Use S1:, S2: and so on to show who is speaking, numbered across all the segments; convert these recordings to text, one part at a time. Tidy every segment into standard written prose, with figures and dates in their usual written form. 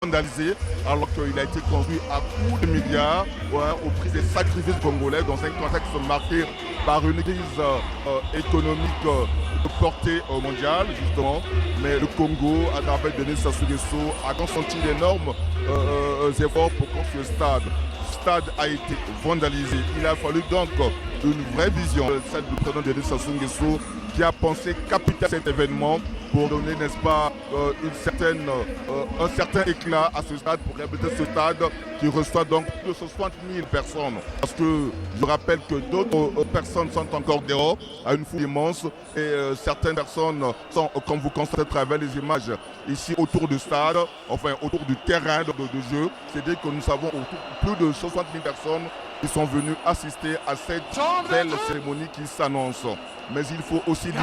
S1: vandalisé alors qu'il a été construit à coups de milliards au prix des sacrifices congolais dans un contexte marqué par une crise économique de portée mondiale justement. Mais le Congo, à travers Denis Sassou Nguesso, a consenti d'énormes efforts pour construire ce stade. Le stade a été vandalisé. Il a fallu donc une vraie vision, celle du président Denis Sassou Nguesso, qui a pensé capitaliser cet événement pour donner, n'est-ce pas, un certain éclat à ce stade, pour réhabiliter ce stade qui reçoit donc plus de 60 000 personnes. Parce que je rappelle que d'autres personnes sont encore dehors, à une foule immense, et certaines personnes sont, comme vous constatez à travers les images, ici autour du stade, enfin autour du terrain de jeu. C'est-à-dire que nous avons plus de 60 000 personnes qui sont venus assister à cette belle cérémonie qui s'annonce. Mais il faut aussi dire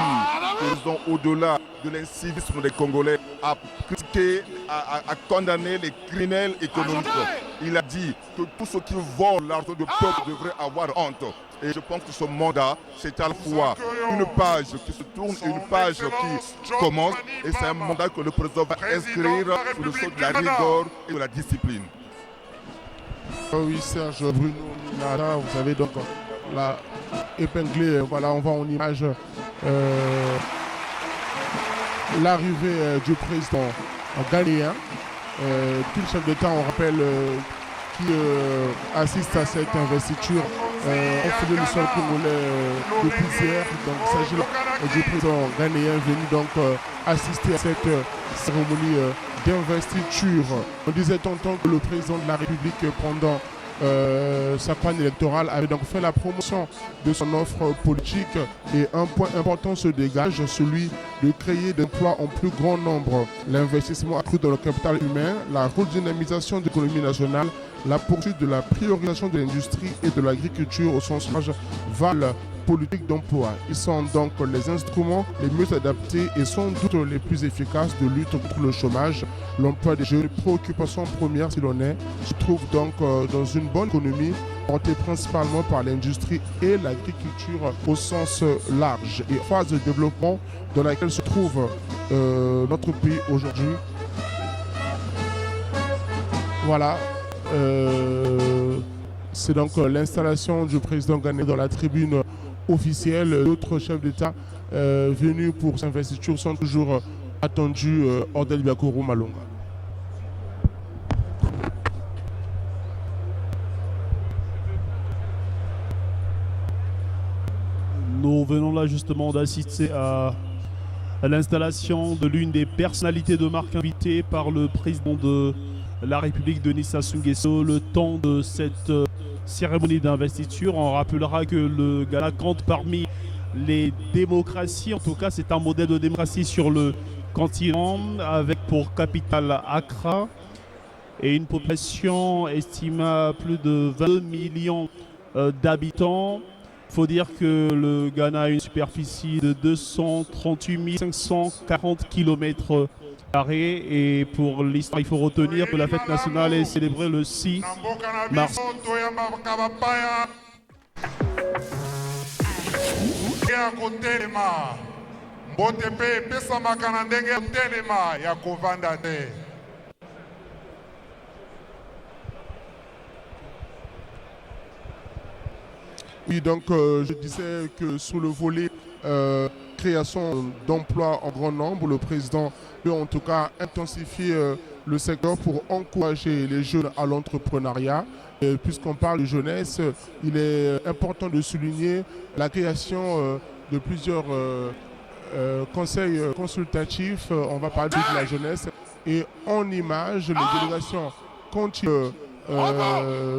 S1: qu'ils ont, au-delà de l'incivisme des Congolais, à critiquer, à condamner les criminels économiques. Il a dit que tous ceux qui volent l'argent du peuple devraient avoir honte. Et je pense que ce mandat, c'est à la fois une page qui se tourne et une page qui commence. Et c'est un mandat que le président va inscrire sous le sceau de la rigueur et de la discipline.
S2: Oui, Serge Bruno Minata, vous avez donc la épinglé, voilà, on voit en image l'arrivée du président ghanéen. Tout le chef d'État, on rappelle, qui assiste à cette investiture, ont foulé le sol congolais depuis hier. Donc il s'agit du président ghanéen venu donc assister à cette cérémonie d'investiture. On disait tantôt que le président de la République, pendant sa campagne électorale, avait donc fait la promotion de son offre politique, et un point important se dégage, celui de créer des emplois en plus grand nombre. L'investissement accru dans le capital humain, la redynamisation de l'économie nationale, la poursuite de la priorisation de l'industrie et de l'agriculture au sens large valent politique d'emploi. Ils sont donc les instruments les mieux adaptés et sans doute les plus efficaces de lutte contre le chômage. L'emploi des jeunes, préoccupation première si l'on est, se trouve donc dans une bonne économie portée principalement par l'industrie et l'agriculture au sens large, et phase de développement dans laquelle se trouve notre pays aujourd'hui. Voilà. C'est donc l'installation du président ghanéen dans la tribune officielle. D'autres chefs d'État venus pour cette investiture sont toujours attendus hors d'Elibiakoro Malonga.
S3: Nous venons là justement d'assister à l'installation de l'une des personnalités de marque invitées par le président de la République, Denis Sassou Nguesso. Le temps de cette cérémonie d'investiture, on rappellera que le Ghana compte parmi les démocraties, en tout cas c'est un modèle de démocratie sur le continent, avec pour capitale Accra et une population estimée à plus de 22 millions d'habitants. Il faut dire que le Ghana a une superficie de 238 540 km². Et pour l'histoire, il faut retenir que la fête nationale est célébrée le 6 mars.
S2: Oui, donc je disais que sous le volet création d'emplois en grand nombre, le président veut en tout cas intensifier le secteur pour encourager les jeunes à l'entrepreneuriat. Puisqu'on parle de jeunesse, il est important de souligner la création de plusieurs conseils consultatifs. On va parler de la jeunesse, et en image, les délégations continuent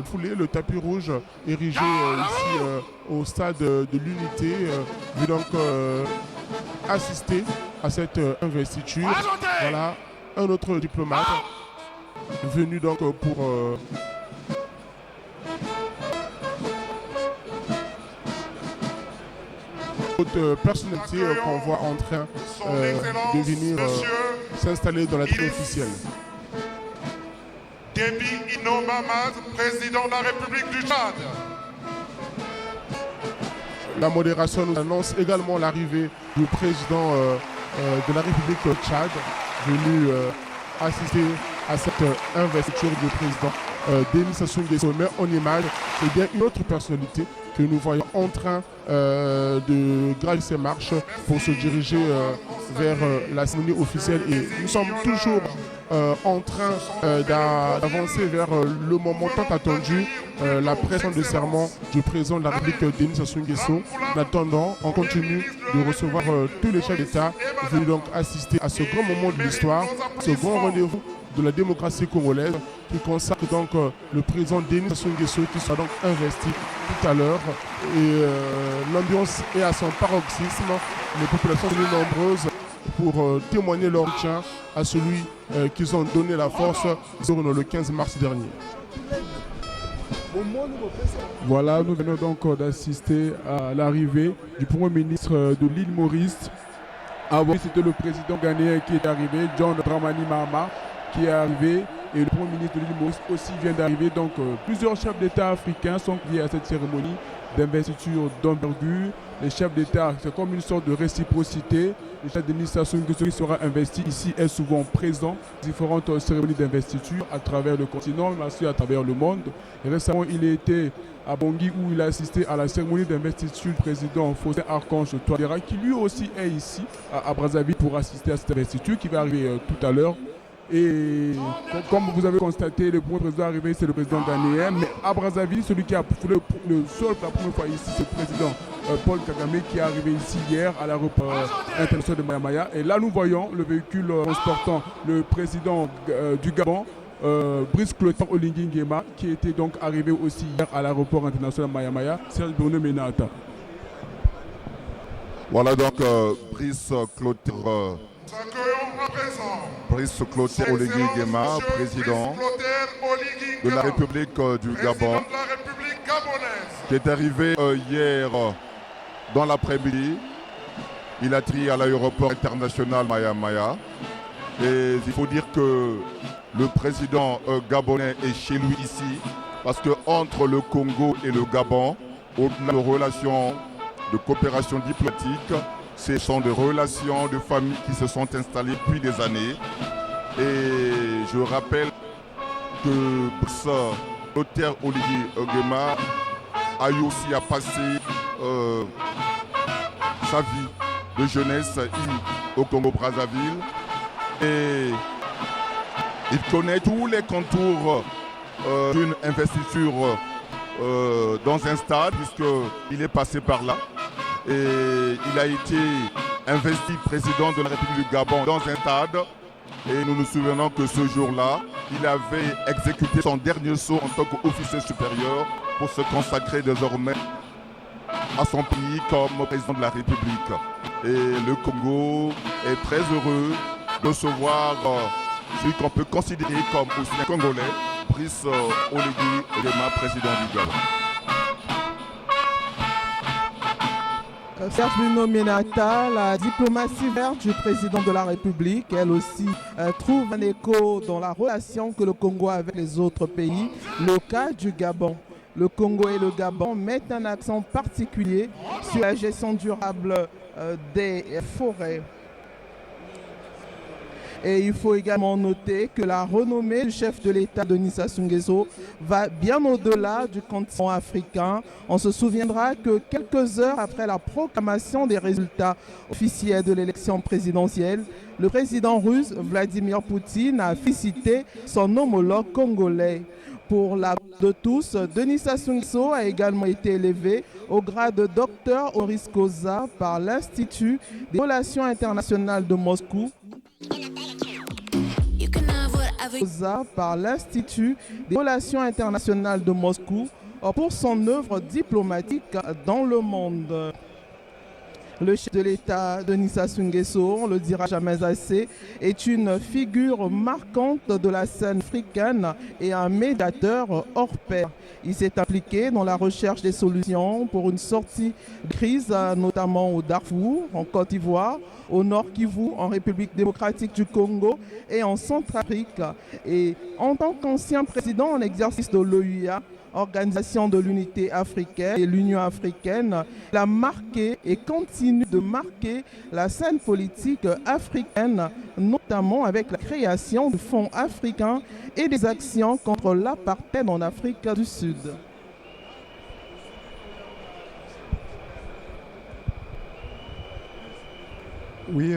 S2: fouler le tapis rouge érigé ici au stade de l'Unité, vu donc assister à cette investiture. Voilà un autre diplomate venu donc pour autre personnalité qu'on voit en train de venir s'installer dans la tribune officielle.
S4: Déby Inomamaz, président de la République du Tchad.
S2: La modération nous annonce également l'arrivée du président de la République du Tchad, venu assister à cette investiture du président Denis Sassou Nguesso. Mais en image, c'est bien une autre personnalité que nous voyons en train de gravir ses marches pour se diriger vers la cérémonie officielle. Et nous sommes toujours en train d'avancer vers le moment tant attendu, la pression de serment du président de la République Denis Sassou Nguesso. En attendant, on continue de recevoir tous les chefs d'État venus donc assister à ce grand moment de l'histoire, ce grand rendez-vous de la démocratie congolaise qui consacre donc le président Denis Sassou Nguesso qui sera donc investi tout à l'heure. Et l'ambiance est à son paroxysme. Les populations sont nombreuses pour témoigner leur soutien à celui qu'ils ont donné la force le 15 mars dernier.
S5: Voilà, nous venons donc d'assister à l'arrivée du Premier ministre de l'île Maurice. Avant, c'était le président ghanéen qui est arrivé, John Dramani Mahama, qui est arrivé, et le Premier ministre de l'île Maurice aussi vient d'arriver. Donc plusieurs chefs d'État africains sont liés à cette cérémonie d'investiture d'envergure. Les chefs d'État, c'est comme une sorte de réciprocité. Le chef Denis Sassou Nguesso qui sera investi ici est souvent présent. Différentes cérémonies d'investiture à travers le continent, mais aussi à travers le monde. Et récemment, il était à Bangui où il a assisté à la cérémonie d'investiture du président Faustin Archange Touadéra, qui lui aussi est ici à Brazzaville pour assister à cette investiture qui va arriver tout à l'heure. Et comme vous avez constaté, le premier président arrivé, c'est le président ghanéen. Mais à Brazzaville, celui qui a foulé le sol pour la première fois ici, c'est le président Paul Kagame qui est arrivé ici hier à l'aéroport international de Maya-Maya. Et là, nous voyons le véhicule transportant le président du Gabon, Brice Clotaire Oligui Nguema, qui était donc arrivé aussi hier à l'aéroport international de Maya-Maya. Serge Bruno Menata.
S1: Voilà donc Brice Clotaire. Brice Clotaire Oligui Nguema, président de la République du Gabon, qui est arrivé hier dans l'après-midi. Il a atterri à l'aéroport international Maya-Maya. Et il faut dire que le président gabonais est chez lui ici, parce qu'entre le Congo et le Gabon, au-delà de relations de coopération diplomatique, ce sont des relations de famille qui se sont installées depuis des années. Et je rappelle que Brice Clotaire Oligui Nguema a eu aussi à passer sa vie de jeunesse au Congo-Brazzaville. Et il connaît tous les contours d'une investiture dans un stade, puisqu'il est passé par là. Et il a été investi président de la République du Gabon dans un stade. Et nous nous souvenons que ce jour-là, il avait exécuté son dernier saut en tant qu'officier supérieur pour se consacrer désormais à son pays comme président de la République. Et le Congo est très heureux de recevoir celui qu'on peut considérer comme aussi un Congolais, Brice Oligui Nguema, président du Gabon.
S6: Serge Bruno Menata, la diplomatie verte du président de la République, elle aussi trouve un écho dans la relation que le Congo a avec les autres pays. Le cas du Gabon. Le Congo et le Gabon mettent un accent particulier sur la gestion durable des forêts. Et il faut également noter que la renommée du chef de l'État Denis Sassou Nguesso va bien au-delà du continent africain. On se souviendra que quelques heures après la proclamation des résultats officiels de l'élection présidentielle, le président russe Vladimir Poutine a félicité son homologue congolais. Pour la de tous, Denis Sassou Nguesso a également été élevé au grade de docteur honoris causa par l'Institut des Relations internationales de Moscou. Par l'Institut des Relations internationales de Moscou pour son œuvre diplomatique dans le monde. Le chef de l'État, Denis Sassou Nguesso, on ne le dira jamais assez, est une figure marquante de la scène africaine et un médiateur hors pair. Il s'est impliqué dans la recherche des solutions pour une sortie de crise, notamment au Darfour, en Côte d'Ivoire, au Nord Kivu, en République démocratique du Congo et en Centrafrique. Et en tant qu'ancien président en exercice de l'OUA, Organisation de l'Unité africaine et l'Union africaine. Il a marqué et continue de marquer la scène politique africaine, notamment avec la création du Fonds africain et des actions contre l'apartheid en Afrique du Sud.
S7: Oui,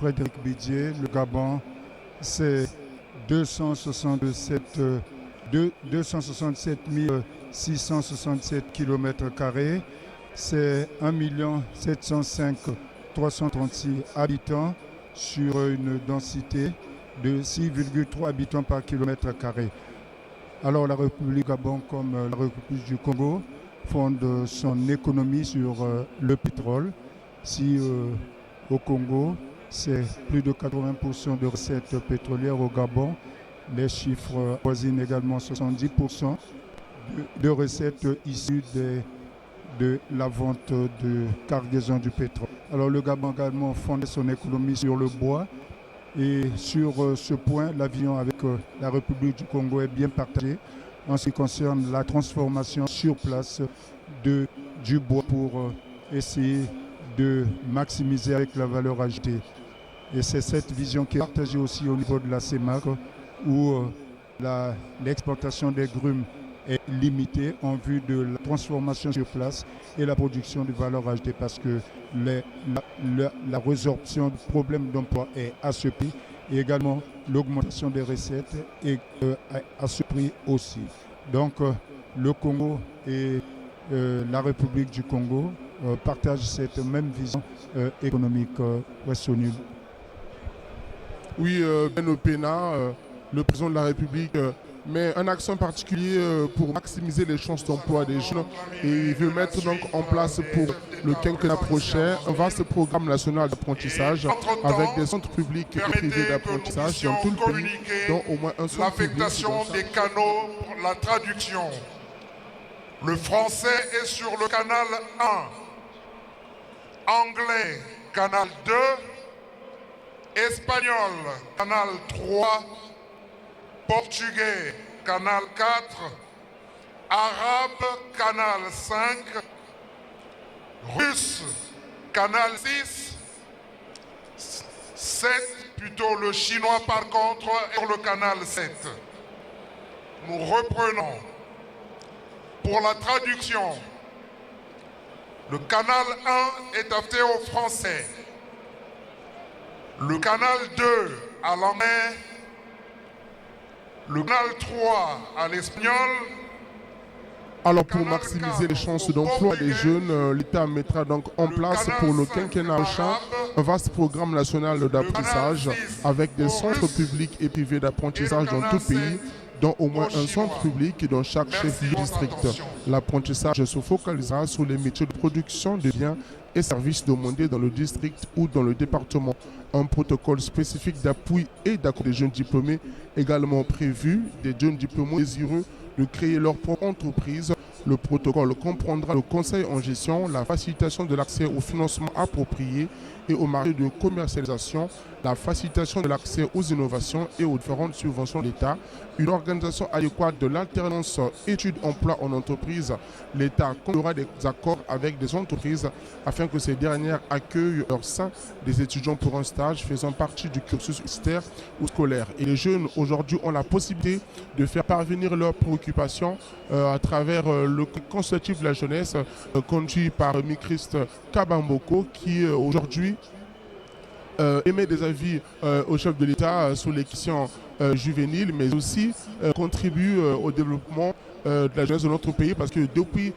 S7: Frédéric Bidier, le Gabon, c'est 267 667 km², c'est 1 705 336 habitants sur une densité de 6,3 habitants par km². Alors la République du Gabon, comme la République du Congo, fonde son économie sur le pétrole. Si au Congo, c'est plus de 80% de recettes pétrolières. Au Gabon, les chiffres voisinent également 70% de recettes issues de la vente de cargaison du pétrole. Alors le Gabon également fonde son économie sur le bois. Et sur ce point, l'avion avec la République du Congo est bien partagé en ce qui concerne la transformation sur place du bois pour essayer de maximiser avec la valeur ajoutée. Et c'est cette vision qui est partagée aussi au niveau de la CEMAC, où l'exportation des grumes est limitée en vue de la transformation sur place et la production de valeur ajoutée, parce que la résorption du problème d'emploi est à ce prix, et également l'augmentation des recettes est à ce prix aussi. Donc le Congo et la République du Congo partagent cette même vision économique.
S2: Oui, Ben Opena, le président de la République, met un accent particulier pour maximiser les chances d'emploi des jeunes, et il veut mettre donc en place pour le quinquennat prochain un vaste programme national d'apprentissage avec des centres publics et privés d'apprentissage dans tout le pays, dont au moins un centre public.
S4: L'affectation des canaux pour la traduction. Le français est sur le canal 1, anglais canal 2, espagnol canal 3, portugais canal 4, arabe canal 5, russe canal 6, 7, plutôt le chinois par contre est sur le canal 7. Nous reprenons. Pour la traduction, le canal 1 est affecté au français, le canal 2 à l'anglais, le canal 3 à l'espagnol.
S2: Alors pour maximiser les chances d'emploi des jeunes, l'État mettra donc en place pour le quinquennat prochain un vaste programme national d'apprentissage avec des centres publics et privés d'apprentissage dans tout le pays, dont au moins un centre public dans chaque chef-lieu district. L'apprentissage se focalisera sur les métiers de production de biens et services demandés dans le district ou dans le département. Un protocole spécifique d'appui et d'accueil des jeunes diplômés également prévu, des jeunes diplômés désireux de créer leur propre entreprise. Le protocole comprendra le conseil en gestion, la facilitation de l'accès au financement approprié et au marché de commercialisation, la facilitation de l'accès aux innovations et aux différentes subventions de l'État, une organisation adéquate de l'alternance études-emploi en entreprise. L'État conclura des accords avec des entreprises afin que ces dernières accueillent leur sein des étudiants pour un stage faisant partie du cursus universitaire ou scolaire. Et les jeunes aujourd'hui ont la possibilité de faire parvenir leurs préoccupations à travers le consultatif de la jeunesse conduit par Michrist Kabamboko qui aujourd'hui émet des avis au chef de l'État sur les questions juvéniles, mais aussi contribue au développement de la jeunesse de notre pays, parce que depuis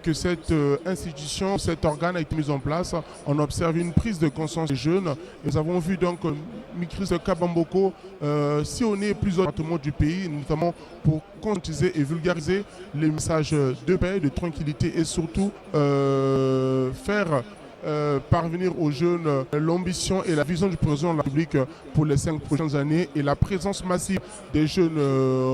S2: que cette institution, cet organe a été mis en place, on observe une prise de conscience des jeunes. Nous avons vu donc Michrist Kabamboko sillonner plusieurs départements du pays, notamment pour conscientiser et vulgariser les messages de paix, de tranquillité et surtout faire parvenir aux jeunes l'ambition et la vision du président de la République pour les 5 prochaines années, et la présence massive des jeunes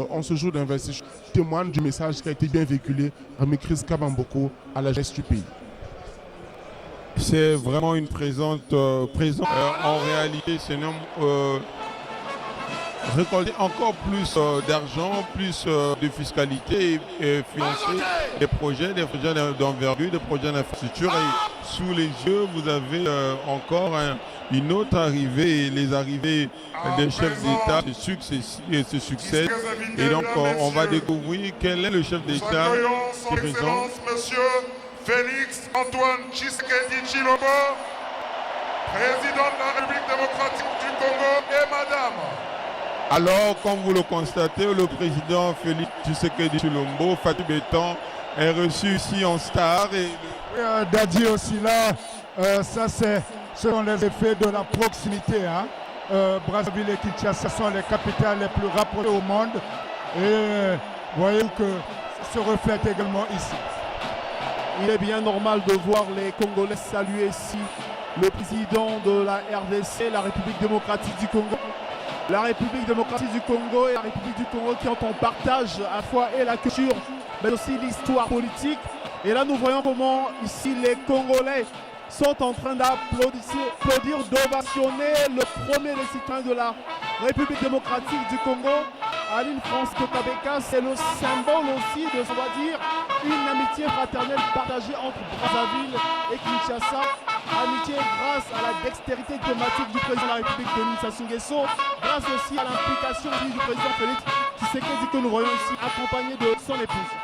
S2: en ce jour d'investissement témoigne du message qui a été bien véhiculé par Michrist Kabamboko à la jeunesse du pays.
S8: C'est vraiment une présence. En réalité, récolter encore plus d'argent, plus de fiscalité et financer des projets d'envergure, des projets d'infrastructure. Et sous les yeux, vous avez encore une autre arrivée, et les arrivées des chefs d'État se succèdent. Et donc, on va découvrir quel est le chef d'État qui présente.
S4: Monsieur Félix Antoine Tshisekedi Tshilombo, président de la République démocratique du Congo, et madame.
S8: Alors, comme vous le constatez, le président Félix Tshisekedi Tshilombo, Fatou Béton, est reçu ici en star. Et
S7: Dadi aussi là, ça ce sont les effets de la proximité. Brazzaville et Kinshasa sont les capitales les plus rapprochées au monde. Et voyez que ça se reflète également ici.
S3: Il est bien normal de voir les Congolais saluer ici le président de la RDC, la République démocratique du Congo. La République démocratique du Congo et la République du Congo qui ont en partage à la fois et la culture, mais aussi l'histoire politique. Et là, nous voyons comment ici les Congolais sont en train d'applaudir, d'ovationner le premier des citoyens de la République démocratique du Congo, Aline Francisco Kabeka. C'est le symbole aussi de, on va dire, une amitié fraternelle partagée entre Brazzaville et Kinshasa. Amitié grâce à la dextérité diplomatique du président de la République Denis Sassou Nguesso, grâce aussi à l'implication du président Félix Tshisekedi que nous voyons ici, accompagné de son épouse.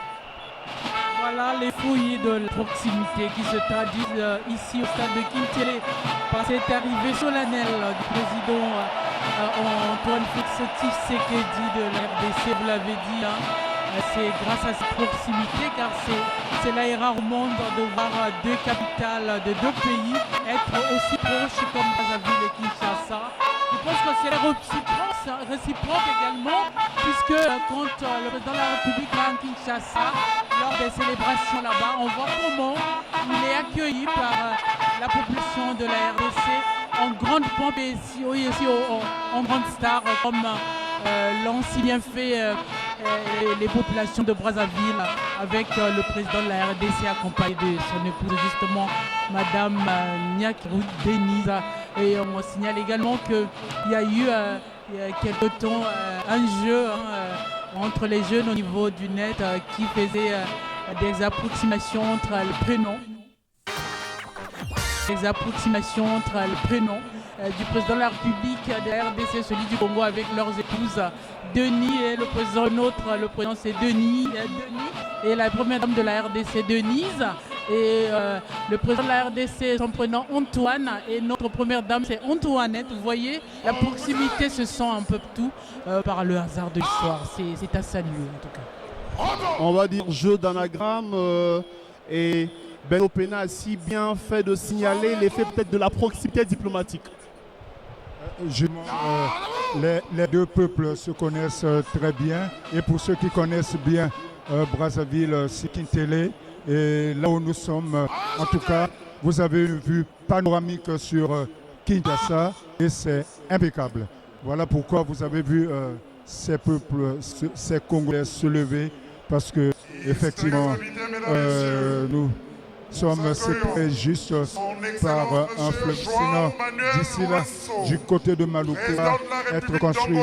S9: Voilà les fouilles de la proximité qui se traduisent ici au stade de Kintélé par cette arrivée solennelle du président Antoine Félix Tshisekedi de la RDC. Vous l'avez dit, c'est grâce à cette proximité, car c'est là rare au monde de voir deux capitales de deux pays être aussi proches comme Brazzaville et Kinshasa. Je pense que c'est réciproque également, puisque quand le président de la République va à Kinshasa, lors des célébrations là-bas, on voit comment il est accueilli par la population de la RDC en grande pompe et aussi en grande star, comme l'ont si bien fait les populations de Brazzaville, avec le président de la RDC accompagné de son épouse, justement, Madame Nyakirou Denise. Et on signale également qu'il y a eu il y a quelque temps un jeu entre les jeunes au niveau du net qui faisait des approximations entre le prénom. Des approximations entre le prénom du président de la République de la RDC, celui du Congo, avec leurs épouses Denis et le président nôtre, le président c'est Denis et la première dame de la RDC Denise. Et le président de la RDC, son prénom Antoine, et notre première dame c'est Antoinette. Vous voyez, la proximité se sent un peu tout par le hasard de l'histoire. C'est à saluer en tout cas.
S3: On va dire jeu d'anagramme et Beno Pena a si bien fait de signaler l'effet peut-être de la proximité diplomatique.
S7: Les deux peuples se connaissent très bien, et pour ceux qui connaissent bien Brazzaville, c'est Kintélé. Et là où nous sommes, en tout cas, vous avez une vue panoramique sur Kinshasa et c'est impeccable. Voilà pourquoi vous avez vu ces peuples, ces Congolais se lever, parce que effectivement, nous sommes séparés juste par un fleuve. Sinon, d'ici là, du côté de Maluku, va être construit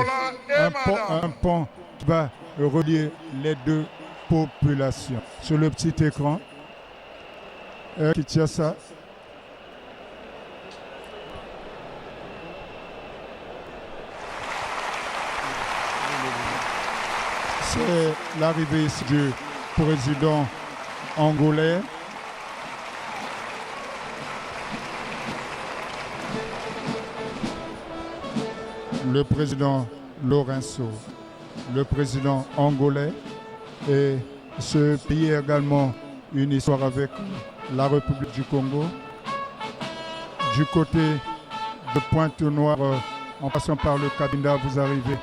S7: un pont qui va relier les deux population. Sur le petit écran, Kinshasa. C'est l'arrivée ici du président angolais. Le président Lourenço, le président angolais. Et ce pays a également une histoire avec la République du Congo. Du côté de Pointe-Noire, en passant par le Cabinda, vous arrivez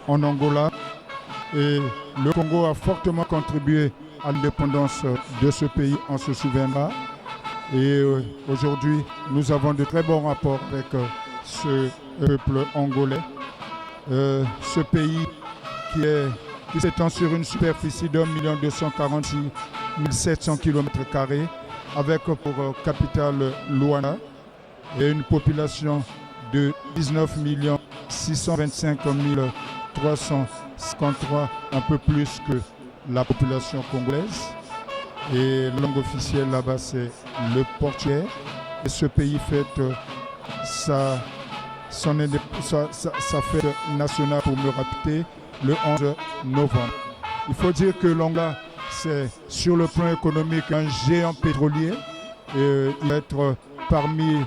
S7: en Angola. Et le Congo a fortement contribué à l'indépendance de ce pays, on se souviendra. Et aujourd'hui, nous avons de très bons rapports avec ce peuple angolais. Ce pays qui s'étend sur une superficie de 1 246 700 km², avec pour capitale Luanda et une population de 19 625 353, un peu plus que la population congolaise. Et la langue officielle là-bas, c'est le portugais. Et ce pays fête sa fête nationale, pour me rappeler, le 11 novembre. Il faut dire que l'Angola, c'est sur le plan économique un géant pétrolier. Il va être parmi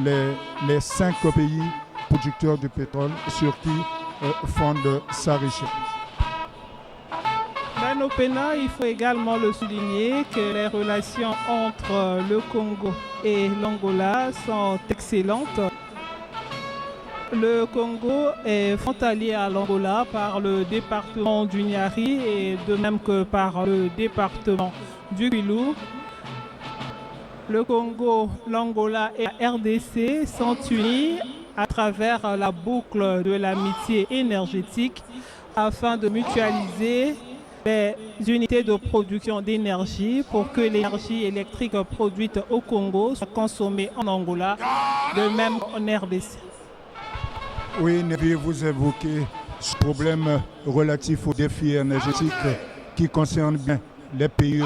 S7: les 5 pays producteurs de pétrole sur qui fonde sa richesse.
S9: Dans Opena, il faut également le souligner que les relations entre le Congo et l'Angola sont excellentes. Le Congo est frontalier à l'Angola par le département du Niari et de même que par le département du Kwilu. Le Congo, l'Angola et la RDC sont unis à travers la boucle de l'amitié énergétique afin de mutualiser les unités de production d'énergie pour que l'énergie électrique produite au Congo soit consommée en Angola, de même en RDC.
S7: Oui, Nevi, vous évoquez ce problème relatif aux défis énergétiques qui concerne bien les pays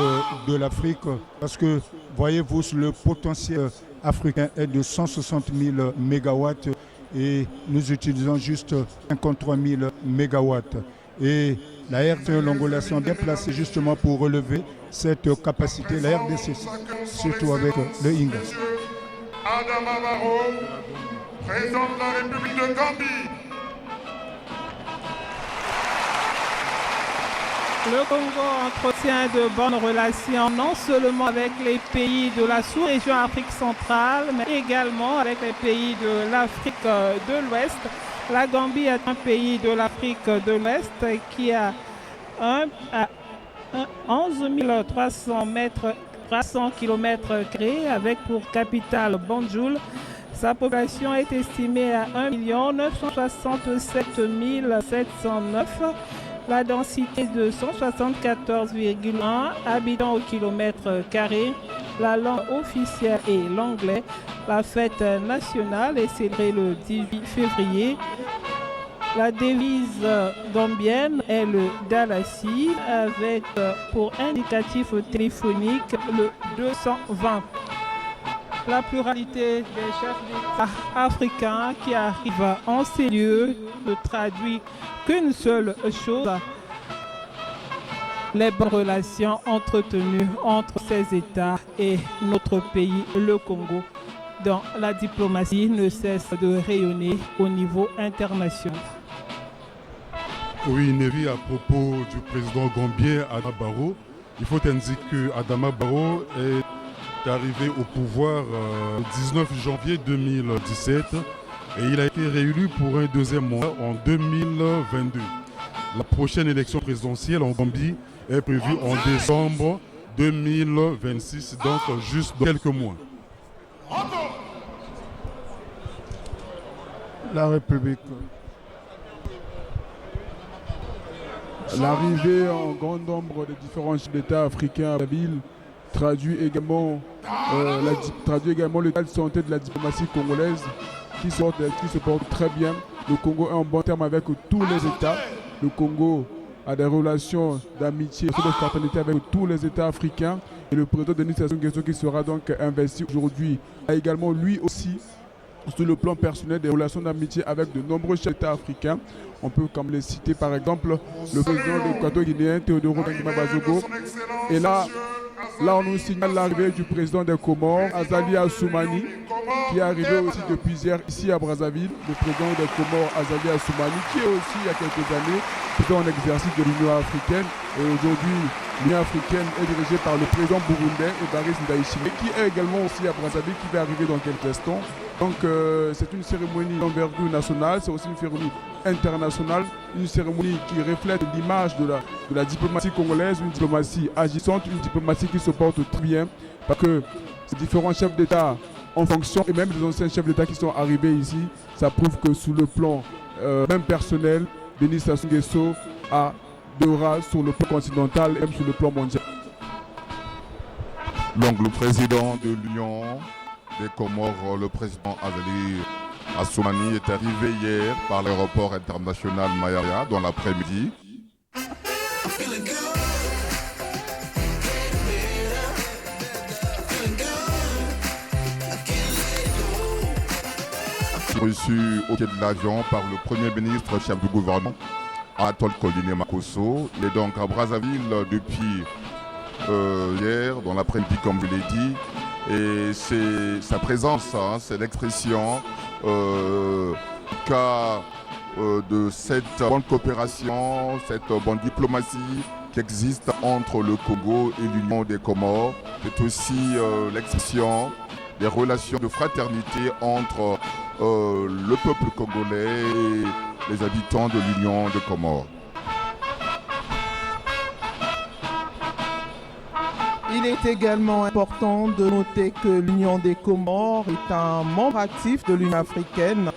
S7: de l'Afrique, parce que, voyez-vous, le potentiel africain est de 160 000 mégawatts et nous utilisons juste 53 000 mégawatts. Et la RDC et l'Angola sont bien placés justement pour relever cette capacité, la RDC, surtout avec le Inga.
S4: Adama Barrow, président de la République de Gambie.
S9: Le Congo entretient de bonnes relations non seulement avec les pays de la sous-région Afrique centrale, mais également avec les pays de l'Afrique de l'Ouest. La Gambie est un pays de l'Afrique de l'Ouest qui a 11 300 km² avec pour capitale Banjul. Sa population est estimée à 1 967 709. La densité de 174,1 habitants au kilomètre carré. La langue officielle est l'anglais. La fête nationale est célébrée le 18 février. La devise gambienne est le Dalasi avec pour indicatif téléphonique le 220. La pluralité des chefs d'État africains qui arrivent en ces lieux ne traduit qu'une seule chose: les bonnes relations entretenues entre ces États et notre pays, le Congo, dont la diplomatie ne cesse de rayonner au niveau international.
S10: Oui, Nevi, à propos du président gambien Adama Barrow, il faut indiquer qu'Adama Barrow est arrivé au pouvoir le 19 janvier 2017 et il a été réélu pour un deuxième mandat en 2022. La prochaine élection présidentielle en Gambie est prévue en décembre 2026, donc juste dans quelques mois.
S5: La République. L'arrivée en grand nombre des différents chefs d'État africains à la ville traduit également l'état de santé de la diplomatie congolaise qui se porte très bien. Le Congo est en bon terme avec tous les États. Le Congo a des relations d'amitié et de fraternité avec tous les États africains. Et le président Denis Sassou Nguesso, qui sera donc investi aujourd'hui, a également lui aussi, sur le plan personnel, des relations d'amitié avec de nombreux chefs d'État africains. On peut comme les citer par exemple le président de l'équateur-guinéen Théodoro Ndima Bazogo. Et là on nous signale l'arrivée du président des Comores, Azali Assoumani, qui est arrivé aussi depuis hier ici à Brazzaville. Le président des Comores, Azali Assoumani, qui est aussi il y a quelques années président en exercice de l'Union africaine. Et aujourd'hui, l'Union africaine est dirigée par le président burundais Evariste Ndayishimiye, qui est également aussi à Brazzaville, qui va arriver dans quelques instants. Donc c'est une cérémonie d'envergure nationale, c'est aussi une cérémonie internationale, une cérémonie qui reflète l'image de la diplomatie congolaise, une diplomatie agissante, une diplomatie qui se porte très bien, parce que ces différents chefs d'État en fonction, et même les anciens chefs d'État qui sont arrivés ici, ça prouve que sous le plan même personnel, Denis Sassou Nguesso a de race sur le plan continental et même sur le plan mondial.
S1: Donc le président de l'Union des Comores, le président Azali Assoumani est arrivé hier par l'aéroport international Mayaya dans l'après-midi. Reçu au quai de l'avion par le Premier ministre, chef du gouvernement, Anatole Collinet Makosso. Il est donc à Brazzaville depuis hier, dans l'après-midi, comme je l'ai dit. Et c'est sa présence, c'est l'expression de cette bonne coopération, cette bonne diplomatie qui existe entre le Congo et l'Union des Comores. C'est aussi l'expression des relations de fraternité entre le peuple congolais et les habitants de l'Union des Comores.
S6: Il est également important de noter que l'Union des Comores est un membre actif de l'Union africaine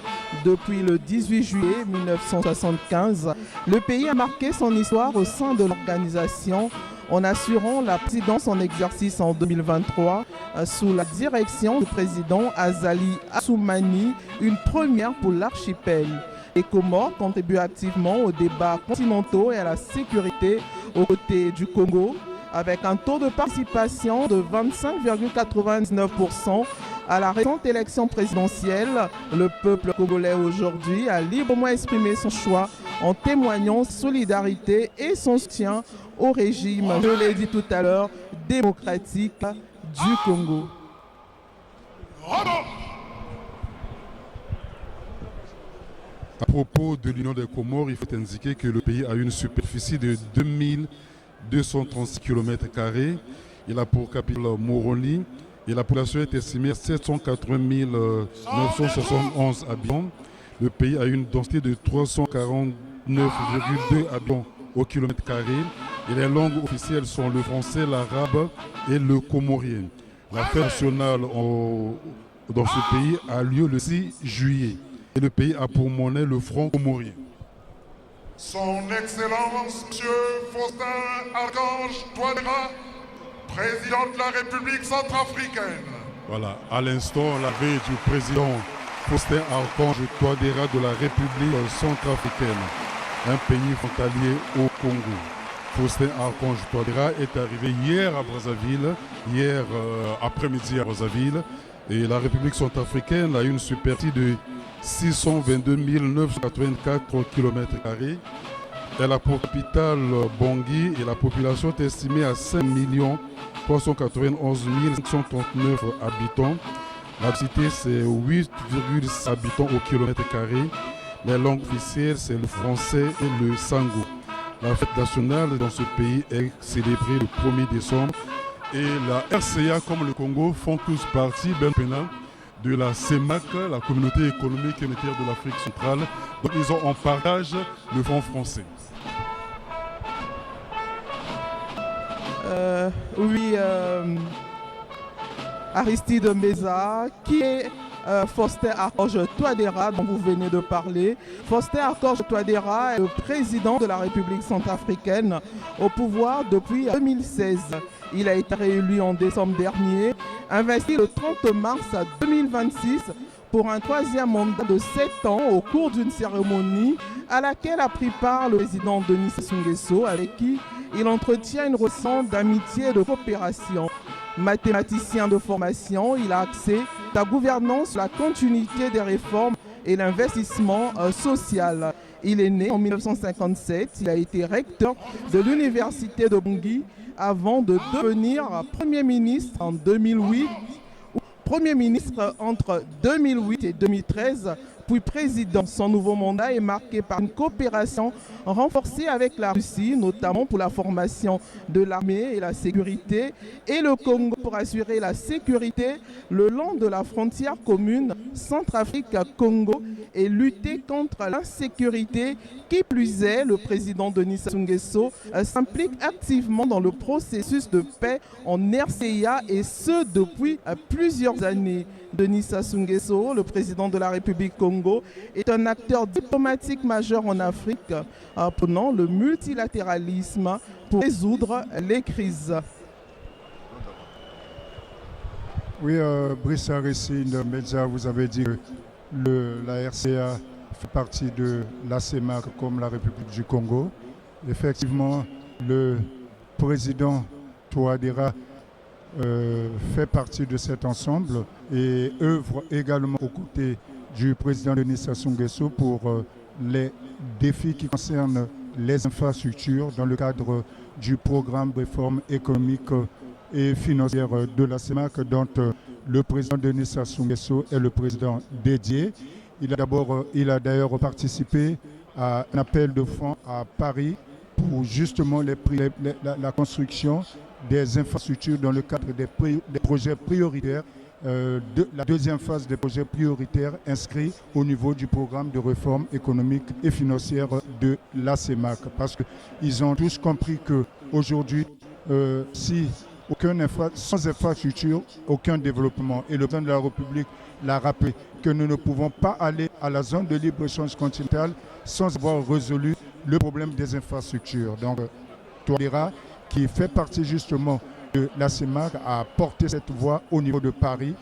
S6: depuis le 18 juillet 1975. Le pays a marqué son histoire au sein de l'organisation en assurant la présidence en exercice en 2023 sous la direction du président Azali Assoumani, une première pour l'archipel. Les Comores contribuent activement aux débats continentaux et à la sécurité aux côtés du Congo, avec un taux de participation de 25,99% à la récente élection présidentielle. Le peuple congolais aujourd'hui a librement exprimé son choix en témoignant solidarité et son soutien au régime, je l'ai dit tout à l'heure, démocratique du Congo.
S10: À propos de l'Union des Comores, il faut indiquer que le pays a une superficie de 2236 km². Il a pour capitale Moroni et la population est estimée à 780 971 habitants. Le pays a une densité de 349,2 habitants au kilomètre carré. Et les langues officielles sont le français, l'arabe et le comorien. La fête nationale dans ce pays a lieu le 6 juillet. Et le pays a pour monnaie le franc comorien.
S4: Son Excellence, M. Faustin Archange Touadéra, président de la République centrafricaine.
S10: Voilà, à l'instant, la veille du président Faustin Archange Touadéra de la République centrafricaine, un pays frontalier au Congo. Faustin Archange Touadéra est arrivé hier à Brazzaville, hier après-midi à Brazzaville, et la République centrafricaine a une superficie de 622 984 km². Elle a pour capitale Bangui et la population est estimée à 5 391 539 habitants. La cité c'est 8,6 habitants au km². Les langues officielles c'est le français et le sango. La fête nationale dans ce pays est célébrée le 1er décembre et la RCA comme le Congo font tous partie de la CEMAC, la communauté économique et monétaire de l'Afrique centrale. Donc ils ont en partage le franc français.
S6: Aristide Mbeza, qui est Faustin Archange Touadéra dont vous venez de parler. Faustin Archange Touadéra est le président de la République centrafricaine au pouvoir depuis 2016. Il a été réélu en décembre dernier, investi le 30 mars 2026 pour un troisième mandat de 7 ans au cours d'une cérémonie à laquelle a pris part le président Denis Sassou Nguesso, avec qui il entretient une relation d'amitié et de coopération. Mathématicien de formation, il a axé sa gouvernance sur la continuité des réformes et l'investissement social. Il est né en 1957, il a été recteur de l'université de Bangui avant de devenir Premier ministre en 2008, Premier ministre entre 2008 et 2013, puis président. Son nouveau mandat est marqué par une coopération renforcée avec la Russie, notamment pour la formation de l'armée et la sécurité, et le Congo pour assurer la sécurité le long de la frontière commune Centrafrique-Congo et lutter contre l'insécurité. Qui plus est, le président Denis Sassou Nguesso s'implique activement dans le processus de paix en RCA et ce depuis plusieurs années. Denis Sassou Nguesso, le président de la République Congo, est un acteur diplomatique majeur en Afrique, prônant le multilatéralisme pour résoudre les crises.
S7: Oui, Brice Aristide Mbeza, vous avez dit que la RCA fait partie de la CEMAC comme la République du Congo. Effectivement, le président Touadéra fait partie de cet ensemble et œuvre également aux côtés du président Denis Sassou Nguesso pour les défis qui concernent les infrastructures dans le cadre du programme de réforme économique et financière de la CEMAC, dont le président Denis Sassou Nguesso est le président dédié. Il a d'ailleurs participé à un appel de fonds à Paris pour justement la construction des infrastructures dans le cadre des projets prioritaires, la deuxième phase des projets prioritaires inscrits au niveau du programme de réforme économique et financière de la CEMAC. Parce qu'ils ont tous compris qu'aujourd'hui, sans infrastructure, aucun développement. Et le président de la République l'a rappelé que nous ne pouvons pas aller à la zone de libre-échange continentale sans avoir résolu le problème des infrastructures. Donc, Touadéra, qui fait partie justement de la CEMAC, a porté cette voix au niveau de Paris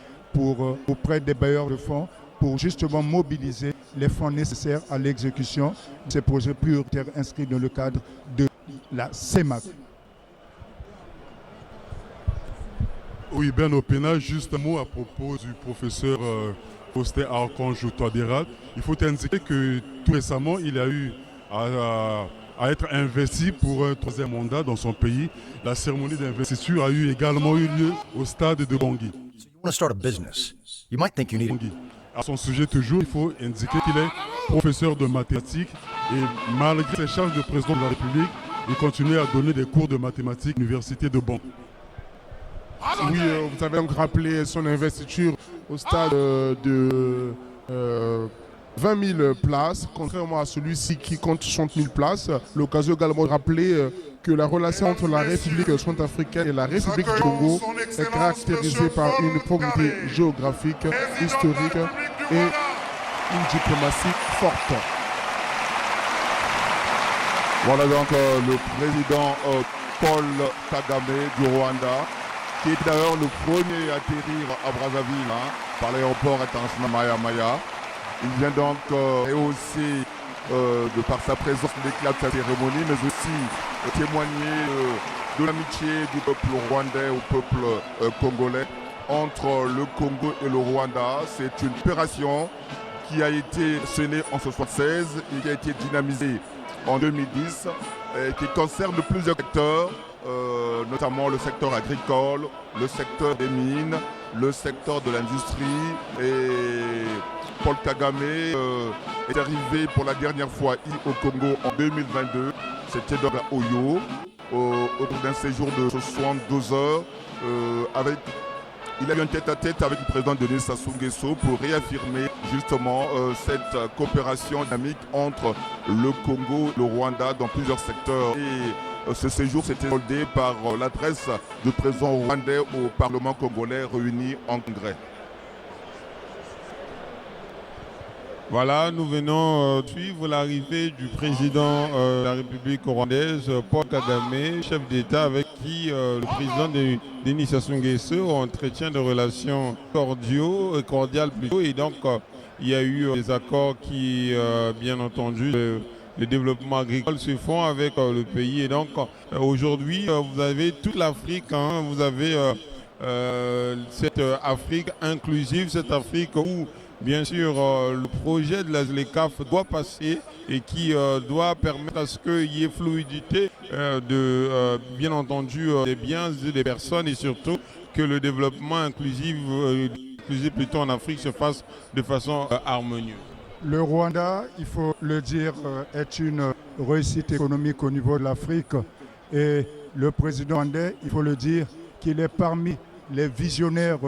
S7: auprès des bailleurs de fonds pour justement mobiliser les fonds nécessaires à l'exécution de ces projets prioritaires inscrits dans le cadre de la CEMAC.
S10: Oui, Ben Opena, juste un mot à propos du professeur Faustin Archange Touadéra. Il faut indiquer que tout récemment, il a eu à être investi pour un troisième mandat dans son pays. La cérémonie d'investiture a également eu lieu au stade de Bangui. À son sujet toujours, il faut indiquer qu'il est professeur de mathématiques et malgré ses charges de président de la République, il continue à donner des cours de mathématiques à l'université de Bangui.
S2: Oui, vous avez donc rappelé son investiture au stade de 20 000 places, contrairement à celui-ci qui compte 60 000 places. L'occasion également de rappeler que la relation entre la République centrafricaine et la République du Congo est caractérisée par une proximité géographique, historique et une diplomatie forte.
S1: Voilà donc le président Paul Kagame du Rwanda, qui est d'ailleurs le premier à atterrir à Brazzaville par l'aéroport international Maya. Il vient donc et aussi de par sa présence d'éclat de sa cérémonie, mais aussi témoigner de l'amitié du peuple rwandais au peuple congolais entre le Congo et le Rwanda. C'est une opération qui a été scellée en 1976 et qui a été dynamisée en 2010 et qui concerne plusieurs secteurs, notamment le secteur agricole, le secteur des mines, le secteur de l'industrie. Et Paul Kagame est arrivé pour la dernière fois au Congo en 2022. C'était dans la Oyo, au cours d'un séjour de 72 heures. Il a eu un tête-à-tête avec le président Denis Sassou Nguesso pour réaffirmer justement cette coopération dynamique entre le Congo et le Rwanda dans plusieurs secteurs. Et ce séjour s'était soldé par l'adresse du président rwandais au Parlement congolais réuni en congrès.
S8: Voilà, nous venons suivre l'arrivée du président de la République rwandaise, Paul Kagame, chef d'État avec qui le président Denis Sassou Nguesso entretient des relations cordiales plutôt. Et donc, il y a eu des accords qui, bien entendu, le développement agricole se font avec le pays. Et donc, aujourd'hui, vous avez toute l'Afrique, vous avez cette Afrique inclusive, cette Afrique où bien sûr, le projet de la ZLECAf doit passer et qui doit permettre à ce qu'il y ait fluidité bien entendu, des biens et des personnes et surtout que le développement inclusif plutôt en Afrique se fasse de façon harmonieuse.
S7: Le Rwanda, il faut le dire, est une réussite économique au niveau de l'Afrique et le président rwandais, il faut le dire, qu'il est parmi les visionnaires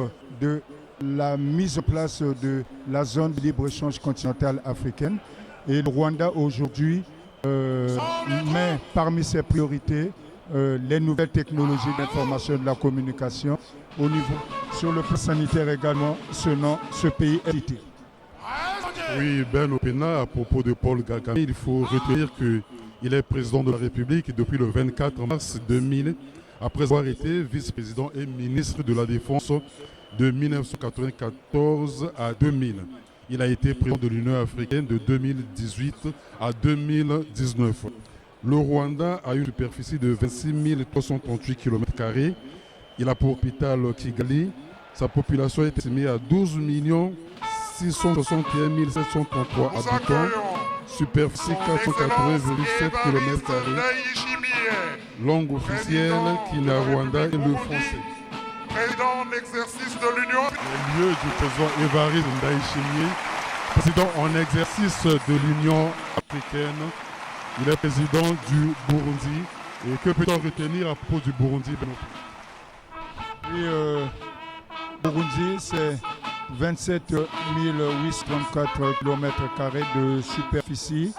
S7: de la mise en place de la zone de libre-échange continentale africaine. Et le Rwanda aujourd'hui met parmi ses priorités les nouvelles technologies d'information et de la communication sur le plan sanitaire également, ce pays est cité.
S10: Oui, Ben Opena, à propos de Paul Kagame, il faut retenir qu'il est président de la République depuis le 24 mars 2000, après avoir été vice-président et ministre de la Défense de 1994 à 2000. Il a été président de l'Union africaine de 2018 à 2019. Le Rwanda a une superficie de 26 338 km². Il a pour capitale Kigali. Sa population est estimée à 12 661 733 habitants. Superficie 480,7 km². Langue officielle Kinyarwanda et le français.
S4: Président en exercice de l'Union.
S10: Le lieu du président Évariste Ndayishimiye, président en exercice de l'Union africaine. Il est président du Burundi. Et que peut-on retenir à propos du Burundi?
S7: Oui, Burundi, c'est 27 834 km² de superficie.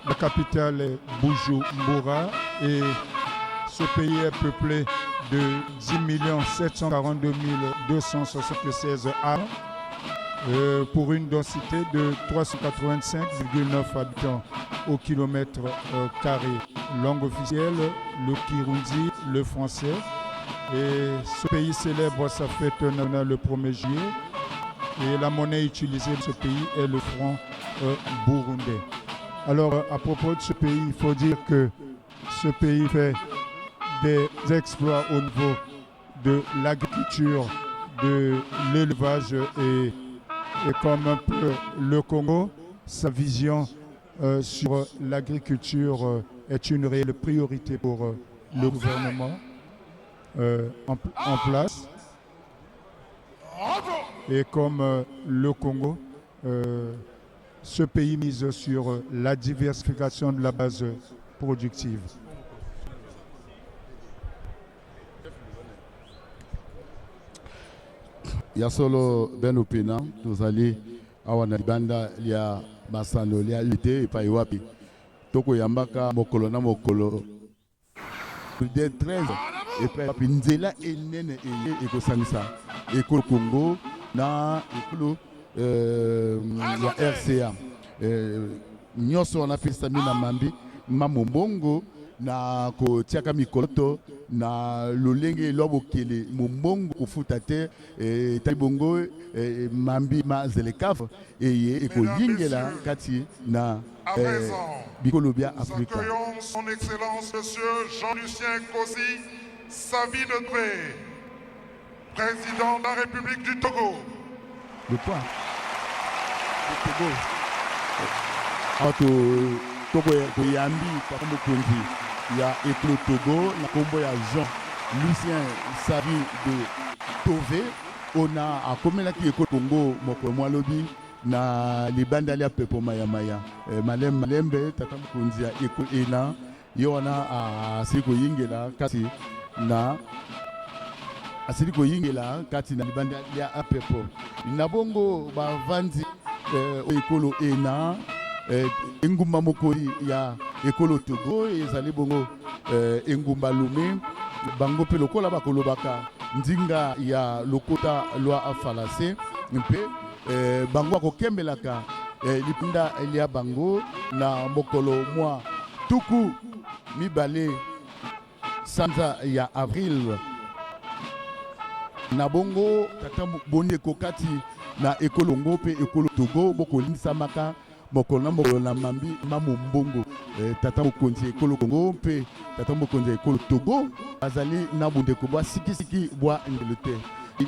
S7: La capitale est Bujumbura et ce pays est peuplé de 10 742 276 âmes pour une densité de 385,9 habitants au kilomètre carré. Langue officielle, le Kirundi, le français. Et ce pays célèbre sa fête nationale le 1er juillet. Et la monnaie utilisée de ce pays est le franc burundais. Alors, à propos de ce pays, il faut dire que ce pays fait des exploits au niveau de l'agriculture, de l'élevage et comme un peu le Congo, sa vision sur l'agriculture est une réelle priorité pour le gouvernement en place. Et comme le Congo, ce pays mise sur la diversification de la base productive.
S11: Ya solo beno pena tozali awa na libanda lia masano lia lite epai wapi toko yambaka mokolo na mokolo de 13 epai wapi nzela enene eye ekosangisa ekolo Congo na ekolo ya RCA nyonso wana pesa mina mambi mamombongo na kotiaka mikoloto na lolenge lobokele mombongo kofuta te talibongo mambi ma zelekaf eye ekoyingela kati na bikolo bia Afrika.
S4: Accueillons son excellence monsieur Jean-Lucien Kosi Savi-Degré, président de la République du Togo.
S11: Le quoi? Le Togo. Togo yambi par mokonzi ya eklo Togo na kombo ya Jean-Lucien Savi de Tove ona akomelaki ekolo Congo moko mwalobi na libanda lia pepo maya malembe tata mokonzi ya ekolo ena yo wana asiko yingela kati na libanda lia pepo na bongo bavandi ekolo ena engumba mokoli ya ekolo Togo ezali bongo engumba Lomé bango pe lokola bakolobaka ndinga ya lokota lwa afalase mpe bango akokembelaka lipinda elia bango na mokolo mwa tuku mibale sanza ya avril na bongo tata bonde kokati na ekolo ngo pe ekolo Togo bokolindisamaka mokolo na mambi mamombongo tata mokonzi ekolo Congo pe tata mokonzi ekolo Togo azali na bundeko bwa sikisiki bwa Angleterre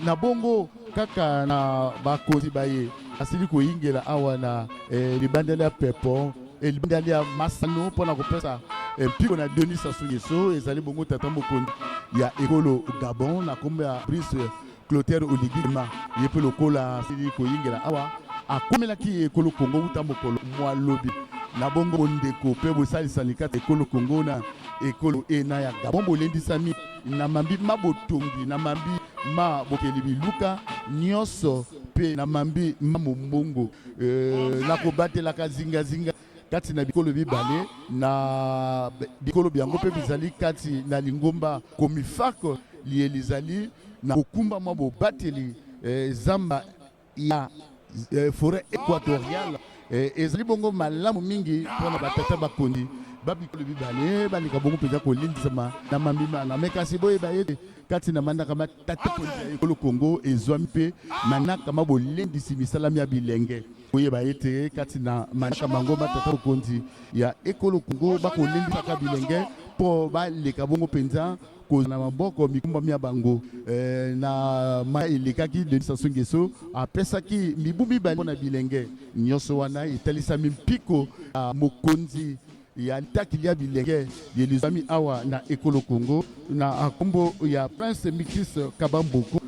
S11: na bongo kaka na bakonzi baye asili koyingela awa na libandeli ya pepo libandeli ya masano mpona kopesa mpiko na Denis Sassou Nguesso ezali bongo tata mokonzi ya ekolo Gabon na kombo ya Brice Clotaire Oligui ye pe lokola asili koyingela awa akomelaki ekolo Congo uta mokolo mwa lobi na bongo ndeko pe bosalisa kati ekolo Congo na ekolo ena ya Gabon bolendisami na mambi mabotongi na mambi ma bokeli biluka nyonso pe na mambi mamombongo na kobatelaka zingazinga kati na bikolo bibale na bikolo biango pe bizali kati na lingomba komifako lielizali na kokumba mwa bobateli zamba ya forêt équatoriale ezali bongo malamu mingi mpona batata bakondi babikolo bibale baleka bongo mpenza kolindisama na mambima na mekasi boyeba ete kati na manaka matata konzi ekolo Congo ezwami mpe manaka mabolendisi misalami ya bilenge boyeba ete kati na manaka mango matata konzi ya ekolo Congo bakolendisaka bilenge mpo baleka bongo mpenza na maboko mikumba mia bango na ma elekaki Denis Sassou Nguesso apesaki mibu mibale na bilenge nyonso wana etalisami mpiko mokonzi ya ntakili ya bilenge yelizami awa na ekolo Congo na akombo ya Prince Mikis Kabamboko